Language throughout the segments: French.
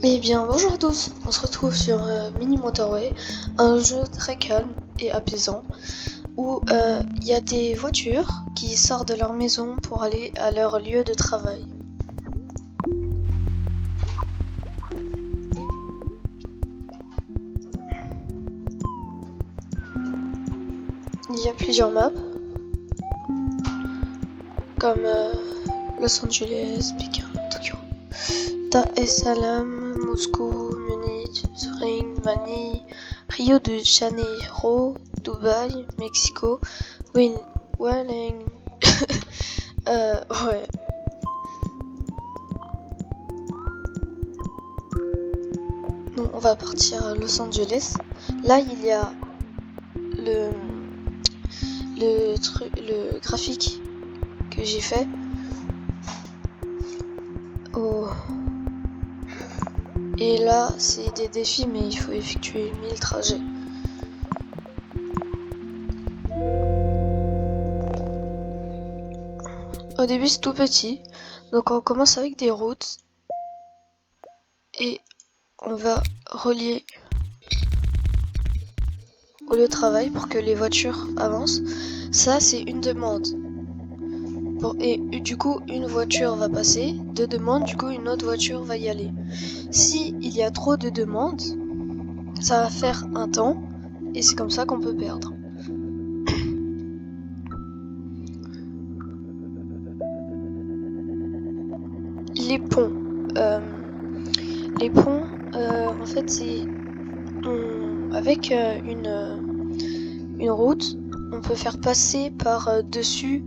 Eh bien, bonjour à tous, on se retrouve sur Mini Motorway, un jeu très calme et apaisant, où il y a des voitures qui sortent de leur maison pour aller à leur lieu de travail. Il y a plusieurs maps, comme Los Angeles, Pékin, Tokyo, Dar es Salaam, Moscou, Munich, Zurich, Manille, Rio de Janeiro, Dubaï, Mexico, Welling. Ouais. Donc on va partir à Los Angeles. Là il y a le graphique que j'ai fait. Oh. Et là c'est des défis, mais il faut effectuer 1000 trajets. Au début c'est tout petit, donc on commence avec des routes et on va relier au lieu de travail pour que les voitures avancent. Ça c'est une demande. Et du coup une voiture va passer, deux demandes, du coup une autre voiture va y aller. Si il y a trop de demandes, ça va faire un temps et c'est comme ça qu'on peut perdre. Les ponts. Les ponts, en fait, c'est avec une route, on peut faire passer par dessus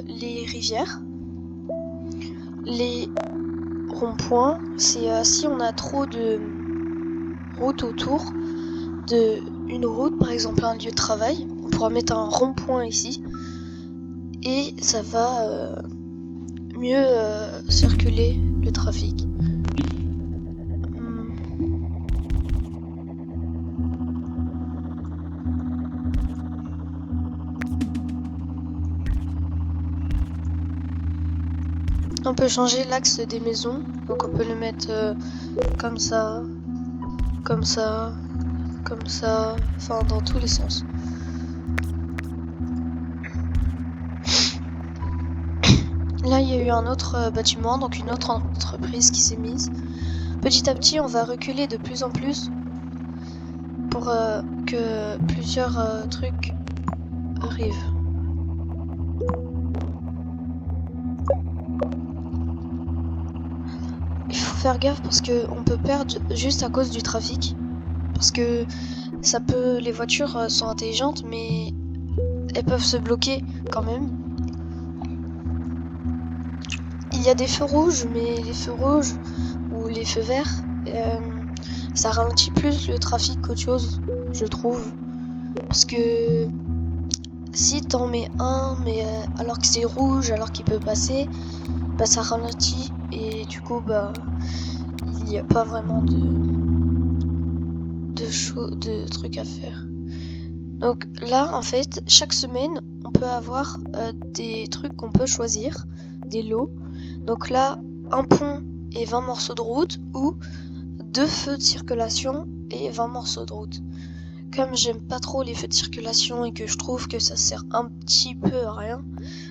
les rivières. Les ronds-points, c'est si on a trop de routes autour de une route, par exemple un lieu de travail, on pourra mettre un rond-point ici et ça va mieux circuler le trafic. On peut changer l'axe des maisons, donc on peut le mettre comme ça, comme ça, comme ça, enfin dans tous les sens. Là il y a eu un autre bâtiment, donc une autre entreprise qui s'est mise. Petit à petit on va reculer de plus en plus pour que plusieurs trucs arrivent. Il faut faire gaffe parce qu'on peut perdre juste à cause du trafic. Parce que les voitures sont intelligentes, mais elles peuvent se bloquer quand même. Il y a des feux rouges, mais les feux rouges ou les feux verts, ça ralentit plus le trafic qu'autre chose, je trouve. Parce que si t'en mets un, mais alors que c'est rouge, alors qu'il peut passer, bah ça ralentit et du coup bah il n'y a pas vraiment de trucs à faire. Donc là en fait chaque semaine on peut avoir des trucs qu'on peut choisir, des lots. Donc là un pont et 20 morceaux de route ou 2 feux de circulation et 20 morceaux de route. Comme j'aime pas trop les feux de circulation et que je trouve que ça sert un petit peu à rien,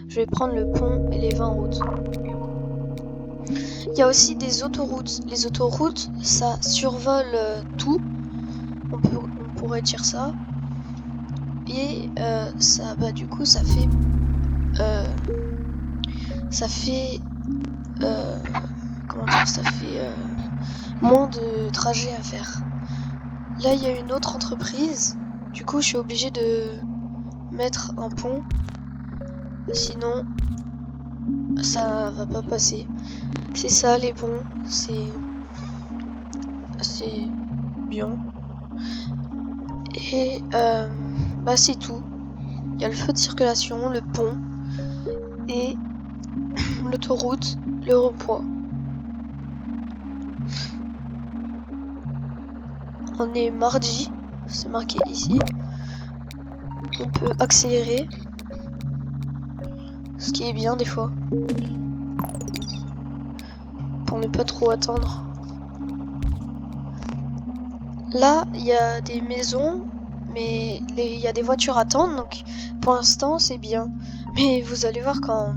je vais prendre le pont et les 20 routes. Il y a aussi des autoroutes. Les autoroutes, ça survole tout. On pourrait dire ça. Et ça, bah du coup, ça fait comment dire, ça fait moins de trajets à faire. Là, il y a une autre entreprise. Du coup, je suis obligée de mettre un pont. Sinon, ça va pas passer. C'est ça, les ponts. C'est bien. Et bah c'est tout. Il y a le feu de circulation, le pont et l'autoroute, le rond-point. On est mardi, c'est marqué ici. On peut accélérer, ce qui est bien des fois, pour ne pas trop attendre. Là, il y a des maisons, mais il y a des voitures à attendre, donc pour l'instant, c'est bien. Mais vous allez voir quand,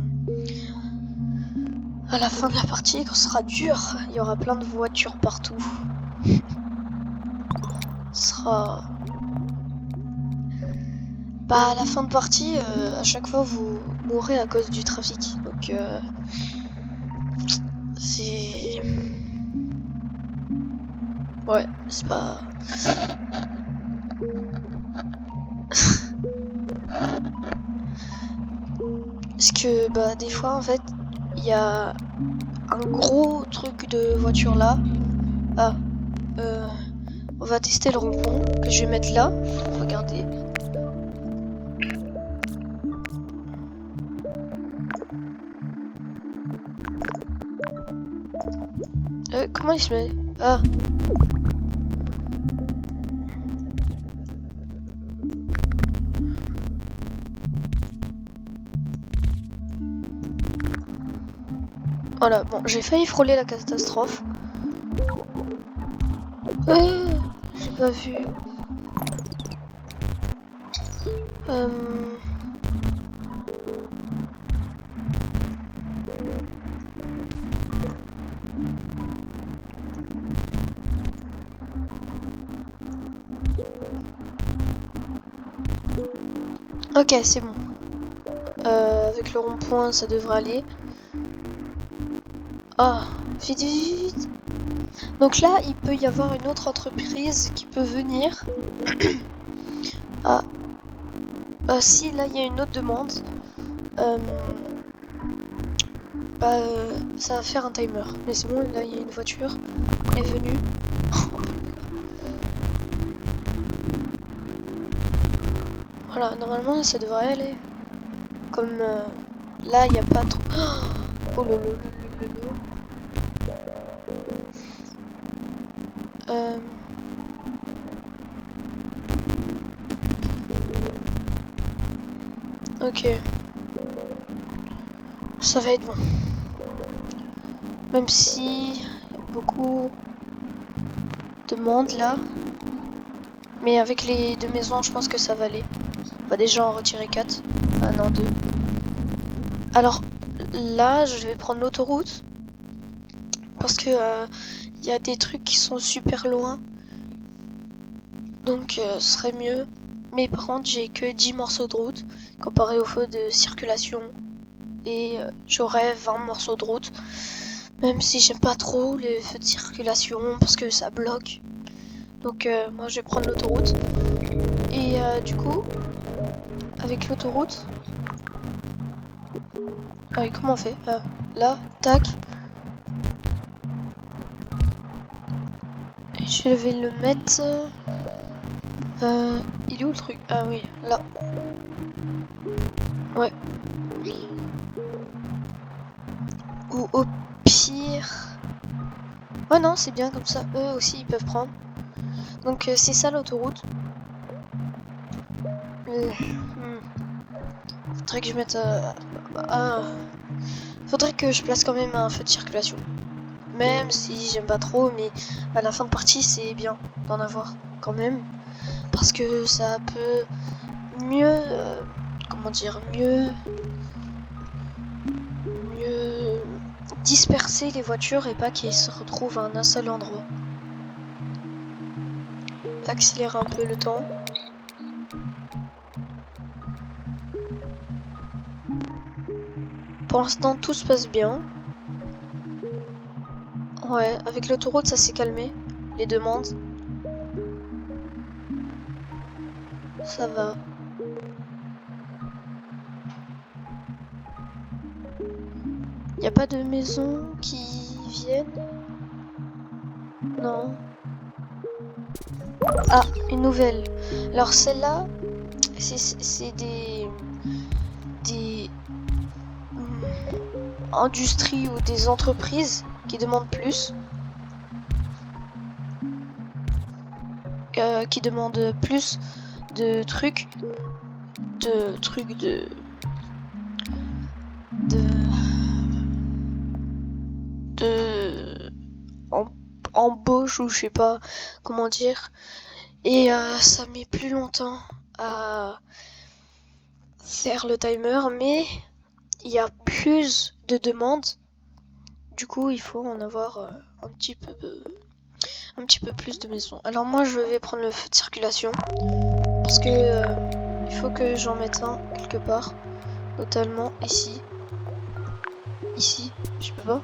à la fin de la partie, quand ce sera dur, il y aura plein de voitures partout. Ce sera... Bah, à la fin de partie, à chaque fois, vous mourrez à cause du trafic. Donc, c'est... Ouais, c'est pas... Parce que, bah, des fois, en fait, il y a un gros truc de voiture là. Ah, on va tester le rond-point que je vais mettre là. Regardez. Comment il se met? Ah. Voilà, bon, j'ai failli frôler la catastrophe. J'ai pas vu. Ok, c'est bon. Avec le rond-point, ça devrait aller. Ah, vite, vite, vite. Donc là, il peut y avoir une autre entreprise qui peut venir. Ah. Si, là, il y a une autre demande. Ça va faire un timer. Mais c'est bon, là, il y a une voiture. Elle est venue. Voilà, normalement, ça devrait aller. Comme là, il n'y a pas trop... Oh lolo, Ok. Ça va être bon. Même si y a beaucoup de monde là. Mais avec les deux maisons, je pense que ça va aller. On va déjà en retirer 4. Ah non, 2. Alors là, je vais prendre l'autoroute. Parce que y a des trucs qui sont super loin. Donc ce serait mieux. Mais par contre, j'ai que 10 morceaux de route. Comparé aux feux de circulation. Et j'aurais 20 morceaux de route. Même si j'aime pas trop les feux de circulation. Parce que ça bloque. Donc moi je vais prendre l'autoroute. Et du coup, avec l'autoroute... Ah oui, comment on fait? Là, tac. Et je vais le mettre... il est où le truc? Ah oui, là. Ouais. Ou au pire... Oh non, c'est bien comme ça. Eux aussi, ils peuvent prendre. Donc c'est ça l'autoroute. Faudrait que je mette... Faudrait que je place quand même un feu de circulation. Même si j'aime pas trop, mais à la fin de partie, c'est bien d'en avoir quand même. Parce que ça peut mieux... comment dire? Mieux disperser les voitures et pas qu'ils se retrouvent à un seul endroit. Accélérer un peu le temps. Pour l'instant, tout se passe bien. Ouais, avec l'autoroute, ça s'est calmé. Les demandes. Ça va. Y a pas de maisons qui viennent? Non. Ah, une nouvelle. Alors celle-là, c'est des industries ou des entreprises qui demandent plus. Qui demandent plus de trucs. embauche ou je sais pas comment dire. Et ça met plus longtemps à faire le timer, mais il y a plus de demandes. Du coup, il faut en avoir un petit peu plus de maisons. Alors moi, je vais prendre le feu de circulation parce que il faut que j'en mette un quelque part, notamment ici. Ici, je peux pas.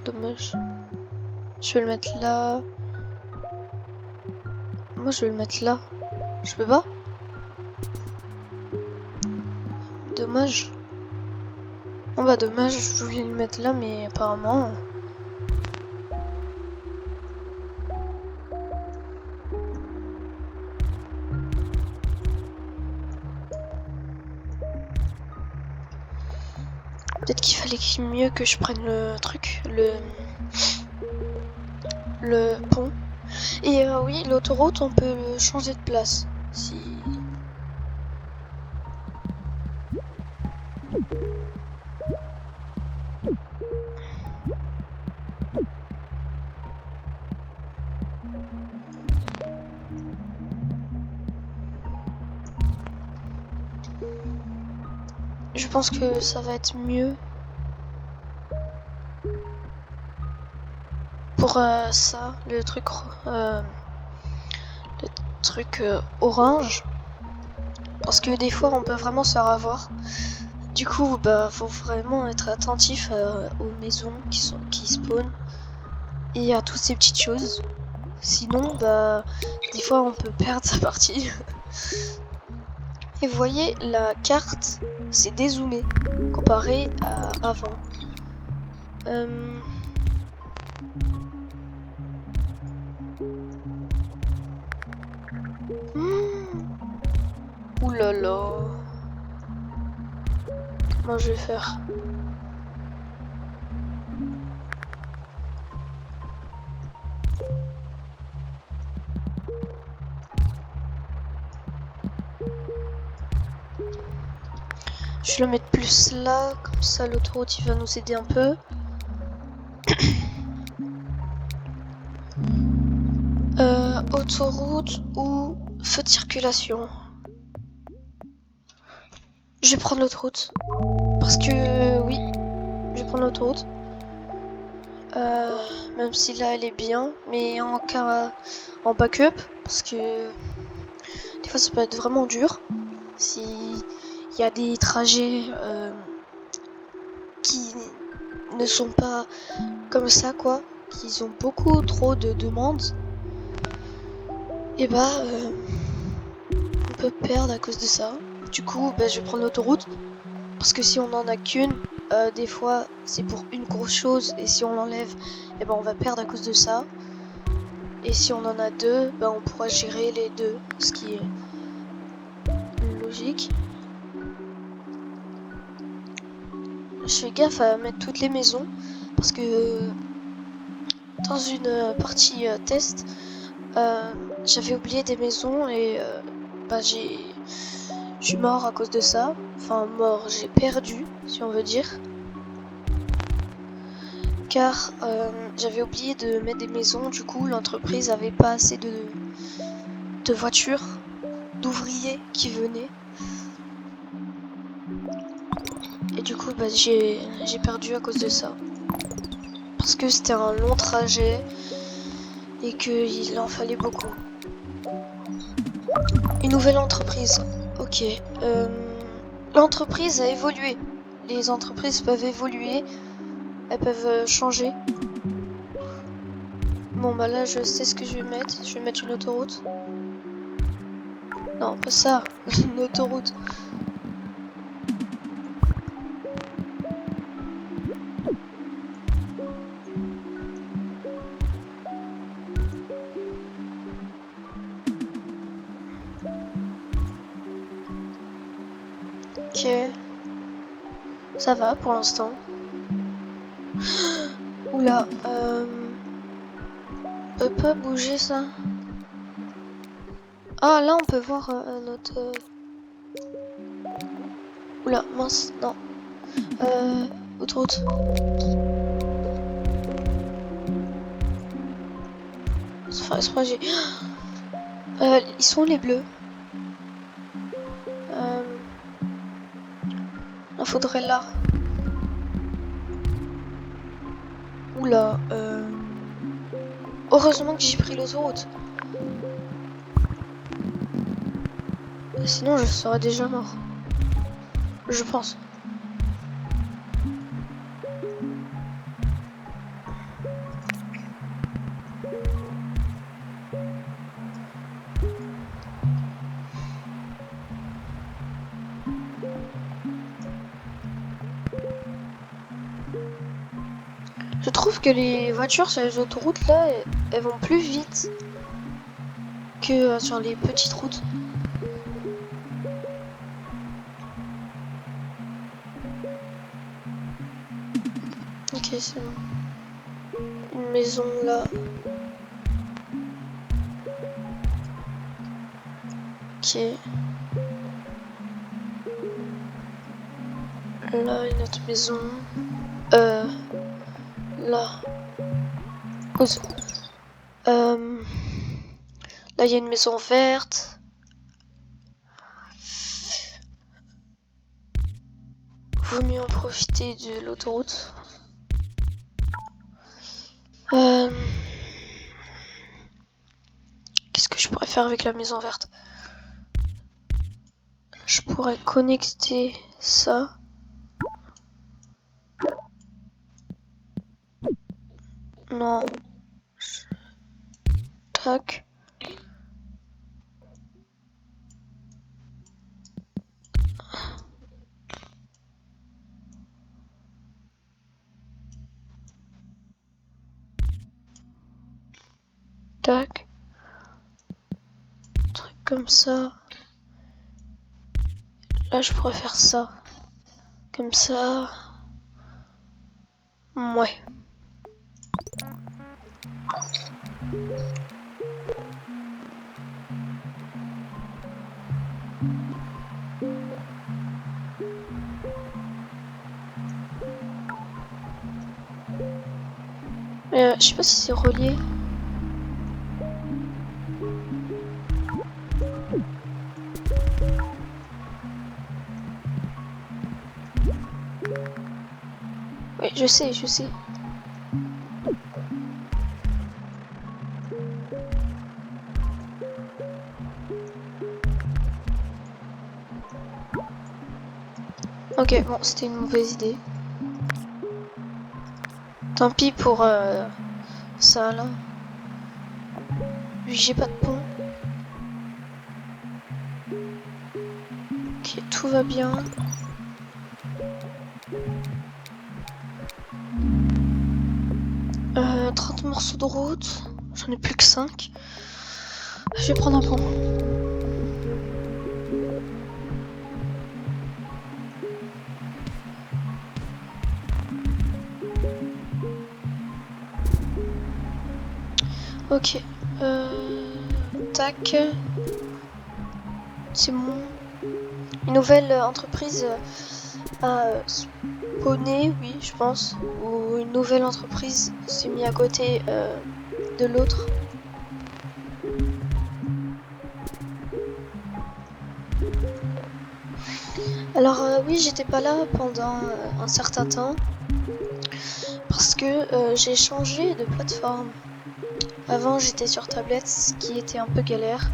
Dommage. Je vais le mettre là. Moi, je vais le mettre là. Je peux pas. Dommage. Bon bah dommage, je voulais le mettre là, mais apparemment. Peut-être qu'il fallait mieux que je prenne le truc, le pont. Et oui, l'autoroute, on peut le changer de place. Si. Je pense que ça va être mieux pour ça, le truc orange. Parce que des fois, on peut vraiment se faire avoir. Du coup, bah, faut vraiment être attentif aux maisons qui spawnent et à toutes ces petites choses. Sinon, bah, des fois, on peut perdre sa partie. Et vous voyez, la carte, c'est dézoomé comparé à avant. Ouh là là. Comment je vais faire? Je vais le mettre plus là, comme ça l'autoroute il va nous aider un peu. Autoroute ou feu de circulation? Je vais prendre l'autoroute. Parce que oui, je vais prendre l'autoroute. Même si là elle est bien, mais en backup, parce que des fois ça peut être vraiment dur. Si il y a des trajets qui ne sont pas comme ça quoi, qui ont beaucoup trop de demandes, et bah on peut perdre à cause de ça. Du coup bah, je vais prendre l'autoroute parce que si on en a qu'une, des fois c'est pour une grosse chose et si on l'enlève, et ben on va perdre à cause de ça. Et si on en a deux, ben on pourra gérer les deux, ce qui est logique. Je fais gaffe à mettre toutes les maisons parce que dans une partie test, j'avais oublié des maisons et bah, je suis mort à cause de ça. Enfin mort, j'ai perdu si on veut dire. Car j'avais oublié de mettre des maisons, du coup l'entreprise avait pas assez de voitures, d'ouvriers qui venaient. Et du coup bah, j'ai perdu à cause de ça. Parce que c'était un long trajet et qu'il en fallait beaucoup. Une nouvelle entreprise. Ok. L'entreprise a évolué. Les entreprises peuvent évoluer. Elles peuvent changer. Bon bah là je sais ce que je vais mettre. Je vais mettre une autoroute. Non, pas ça. Une autoroute. Ok. Ça va pour l'instant. Oula. On peut pas bouger ça. Ah là on peut voir notre... Oula, mince, non. Autoroute. Enfin, ils sont les bleus. Il faudrait là. Oula. Heureusement que j'ai pris l'autoroute. Sinon, je serais déjà mort. Je pense. Je trouve que les voitures sur les autoroutes là, elles vont plus vite que sur les petites routes. Ok, c'est bon. Une maison là. Ok. Là, une autre maison. Là. Pause. Là, il y a une maison verte. Vaut mieux en profiter de l'autoroute. Qu'est-ce que je pourrais faire avec la maison verte? Je pourrais connecter ça. Non. Tac. Tac. Un truc comme ça. Là, je pourrais faire ça. Comme ça. Ouais. Je sais pas si c'est relié. Oui, je sais, je sais. Ok, bon, c'était une mauvaise idée. Tant pis pour ça là. J'ai pas de pont. Ok, tout va bien. Euh, 30 morceaux de route. J'en ai plus que 5. Je vais prendre un pont. Ok. Tac. C'est bon. Une nouvelle entreprise a spawné, oui, je pense. Ou une nouvelle entreprise s'est mise à côté de l'autre. Alors oui, j'étais pas là pendant un certain temps. Parce que j'ai changé de plateforme. Avant j'étais sur tablette, ce qui était un peu galère.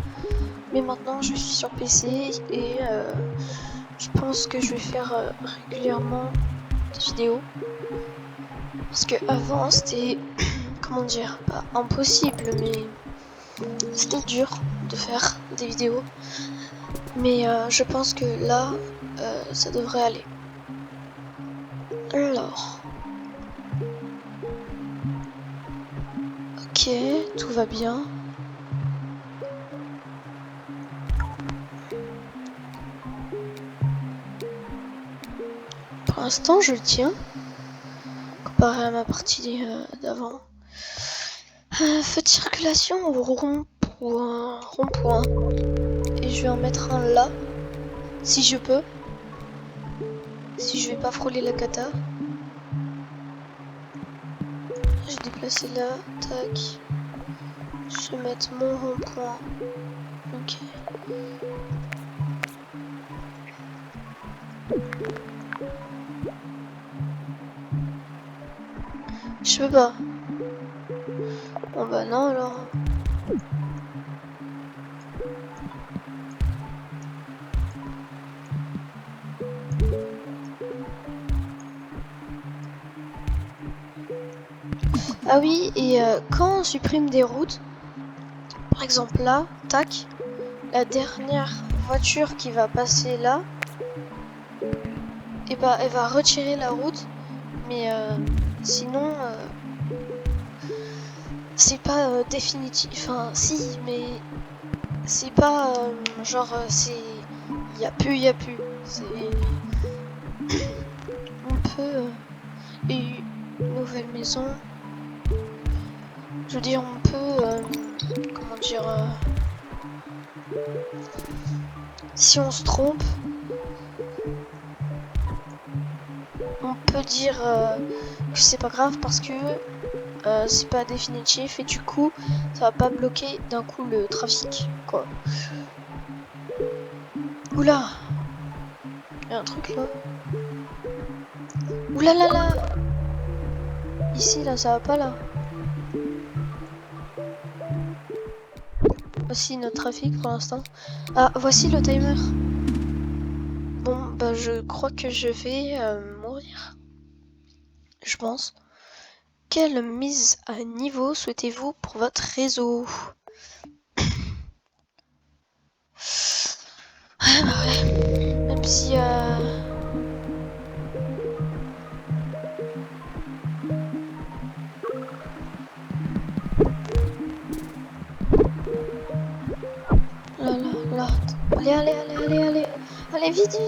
Mais maintenant je suis sur PC et je pense que je vais faire régulièrement des vidéos. Parce que avant c'était, comment dire, pas impossible, mais c'était dur de faire des vidéos. Mais je pense que là, ça devrait aller. Alors... Ok, tout va bien. Pour l'instant, je le tiens. Comparé à ma partie d'avant. Feu de circulation au rond-point. Et je vais en mettre un là. Si je peux. Si je vais pas frôler la cata. Je vais déplacer là. Tac. Je vais mettre mon rond-point. Ok. Je peux pas. Bon bah non alors. Ah oui, et quand on supprime des routes, par exemple là, tac, la dernière voiture qui va passer là, et bah elle va retirer la route, mais sinon c'est pas définitif. Enfin si, mais c'est pas genre c'est y a plus. C'est on peut et une nouvelle maison. Je veux dire on peut comment dire si on se trompe, on peut dire que c'est pas grave parce que c'est pas définitif et du coup ça va pas bloquer d'un coup le trafic quoi. Oula, il y a un truc là. Oula là là. Ici là ça va pas là. Voici notre trafic pour l'instant. Ah voici le timer. Bon bah je crois que je vais mourir. Je pense. Quelle mise à niveau souhaitez-vous pour votre réseau? Ouais bah ouais. Même si là là là. Allez. Allez vite.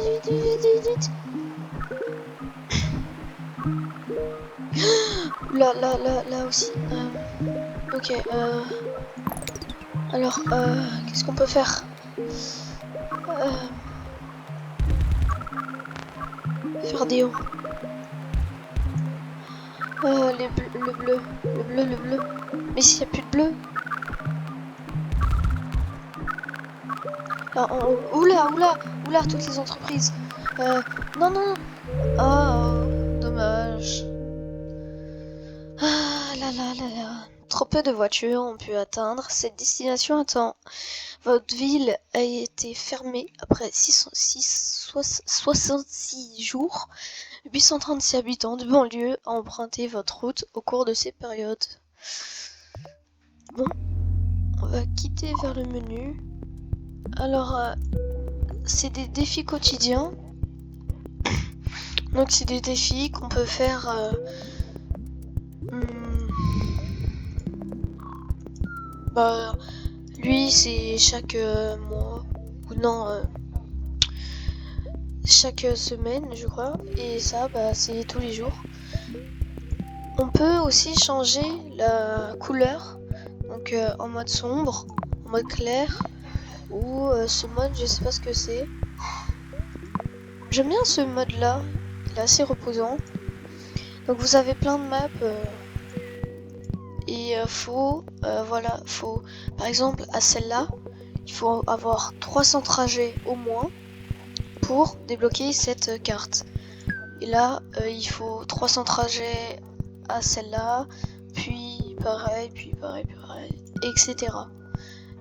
Là aussi. Ok. Alors, qu'est-ce qu'on peut faire? Faire des hauts. Le bleu. Mais s'il n'y a plus de bleu. Ah, oula, toutes les entreprises. Non. Oh, dommage. Ah là. Trop peu de voitures ont pu atteindre cette destination à temps. Votre ville a été fermée après 66 jours. 836 habitants de banlieue ont emprunté votre route au cours de ces périodes. Bon, on va quitter vers le menu. Alors, c'est des défis quotidiens. Donc, c'est des défis qu'on peut faire. Bah, lui, c'est chaque mois. Ou non, chaque semaine, je crois. Et ça, bah, c'est tous les jours. On peut aussi changer la couleur. Donc, en mode sombre, en mode clair. Ou ce mode, je sais pas ce que c'est. J'aime bien ce mode là, il est assez reposant. Donc vous avez plein de maps et faut par exemple à celle-là, il faut avoir 300 trajets au moins pour débloquer cette carte. Et là, il faut 300 trajets à celle-là, puis pareil, etc.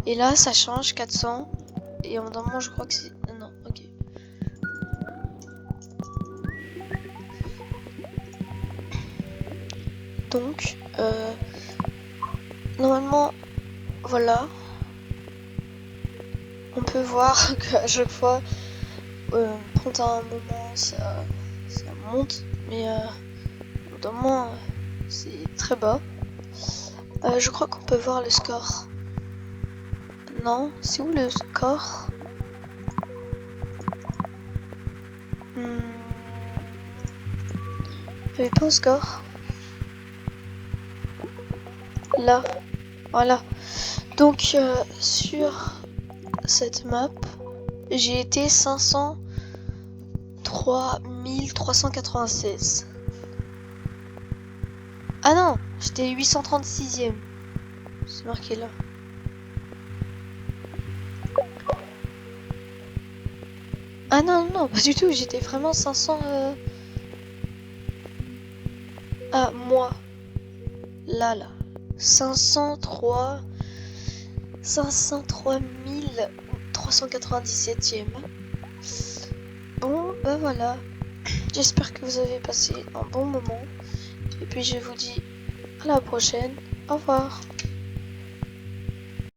Et là, ça change 400 et en moment, je crois que c'est non, ok. Donc, normalement, voilà. On peut voir qu'à chaque fois, quand à un moment, ça monte, mais notamment, c'est très bas. Je crois qu'on peut voir le score. Non, c'est où le score? J'avais pas au score. Là, voilà. Donc sur cette map, j'ai été 503 396. Ah non, j'étais 836e. C'est marqué là. Ah non, non, pas du tout, j'étais vraiment 500... Ah, moi. Là. 503... 503 397e. Bon, bah voilà. J'espère que vous avez passé un bon moment. Et puis je vous dis à la prochaine. Au revoir.